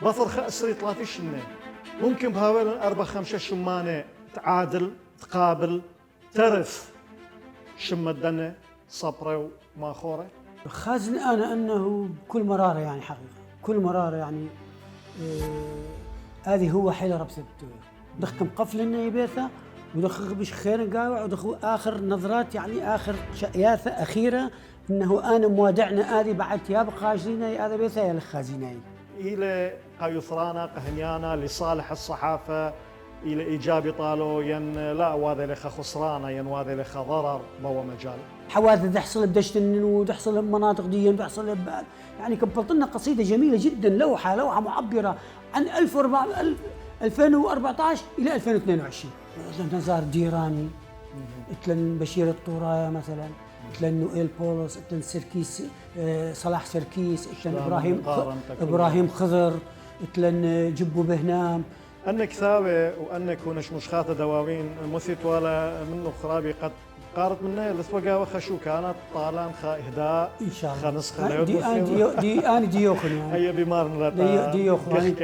بطر خأسري طلاتي شنة ممكن بهاول أربع خمسة شمانة تعادل تقابل تعرف شم الدنة صبرة وماخورة. خازن أنا أنه بكل مرارة يعني حقيقة كل مرارة يعني هذه هو حيلة ربسة دخ مقفل إنه يبيثة ودخ بش خير قاوع ودخ آخر نظرات يعني آخر شياثة أخيرة إنه أنا موادعنا هذه بعد يابق خاجرينا هذا بيثة يا الخازناي إلى قيثرانا قهنيانا لصالح الصحافة إلى إيجابي طالو ين لا واذا لخ خسرانا ين واذا لخ ضرر بوا مجال حوادث تحصل بدشتن وتحصل بمناطق دي وتحصل يعني كبلت لنا قصيدة جميلة جدا لوحة معبرة عن 2014 إلى 2022 نزار ديراني اتلن بشير الطوراية مثلا اتلن نويل بولس اتلن سركيس صلاح سركيس اتلن إبراهيم خضر اتلن جبو بهنام أنك ثابة وأنك مشخاطة دواوين مثيت ولا منه خرابي قد قارت منها لسوقها وخشو كانت طالان خا إهداء إن شاء الله خنسخ دي أنا ديوخن يعني هي بمار ديوخن